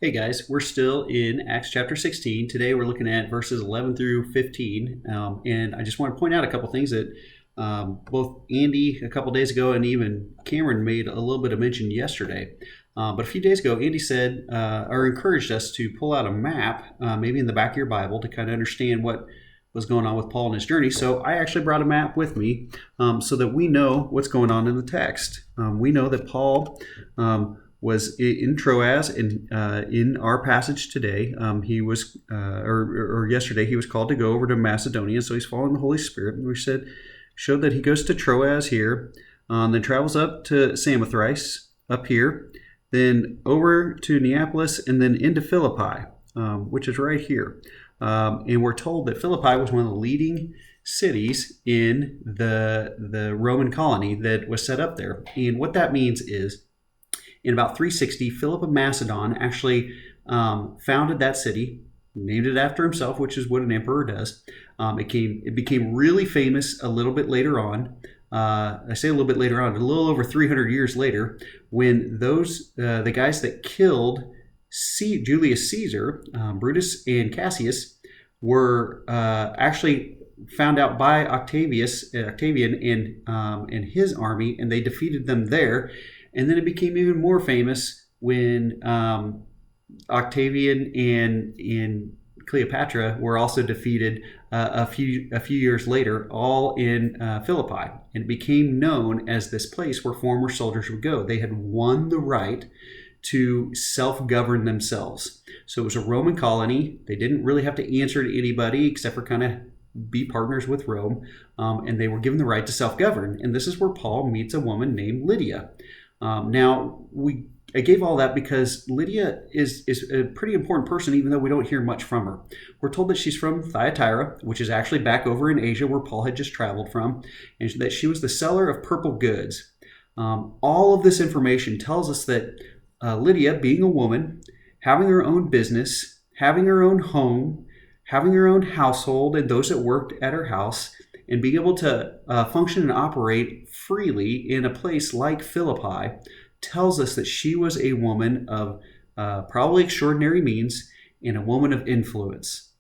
Hey guys, we're still in Acts chapter 16. Today we're looking at verses 11 through 15. And I just want to point out a couple things that both Andy a couple days ago and even Cameron made a little bit of mention yesterday. But a few days ago, Andy said or encouraged us to pull out a map, maybe in the back of your Bible, to kind of understand what was going on with Paul and his journey. So I actually brought a map with me so that we know what's going on in the text. We know that Paul was in Troas, and in our passage today, he was, or yesterday, he was called to go over to Macedonia. So he's following the Holy Spirit. And we showed that he goes to Troas here, then travels up to Samothrace up here, then over to Neapolis, and then into Philippi, which is right here. And we're told that Philippi was one of the leading cities in the Roman colony that was set up there. And what that means is, in about 360, Philip of Macedon actually founded that city, named it after himself, which is what an emperor does. It became really famous a little bit later on. I say a little bit later on, a little over 300 years later, when the guys that killed Julius Caesar, Brutus and Cassius, were actually found out by Octavian and his army, and they defeated them there. And then it became even more famous when Octavian and Cleopatra were also defeated a few years later, all in Philippi. And it became known as this place where former soldiers would go. They had won the right to self-govern themselves. So it was a Roman colony. They didn't really have to answer to anybody except for kind of be partners with Rome. And they were given the right to self-govern. And this is where Paul meets a woman named Lydia. I gave all that because Lydia is a pretty important person, even though we don't hear much from her. We're told that she's from Thyatira, which is actually back over in Asia where Paul had just traveled from, and that she was the seller of purple goods. All of this information tells us that Lydia, being a woman, having her own business, having her own home, having her own household and those that worked at her house, and being able to function and operate freely in a place like Philippi, tells us that she was a woman of probably extraordinary means and a woman of influence.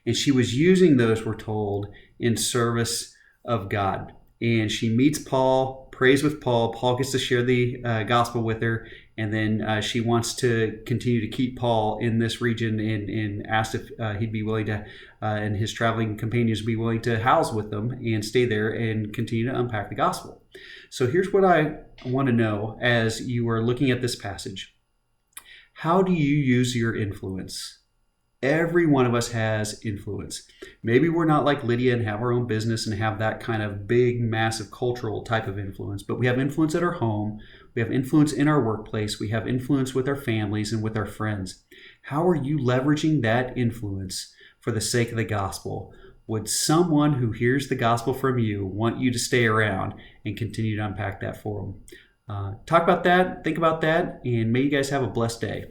And she was using those, we're told, in service of God. And she meets Paul, prays with Paul. Paul gets to share the gospel with her. And then she wants to continue to keep Paul in this region and asked if he'd be willing to, and his traveling companions be willing to house with them and stay there and continue to unpack the gospel. So here's what I want to know as you are looking at this passage. How do you use your influence? Every one of us has influence. Maybe we're not like Lydia and have our own business and have that kind of big, massive cultural type of influence, but we have influence at our home. We have influence in our workplace. We have influence with our families and with our friends. How are you leveraging that influence for the sake of the gospel? Would someone who hears the gospel from you want you to stay around and continue to unpack that for them? Talk about that, think about that, and may you guys have a blessed day.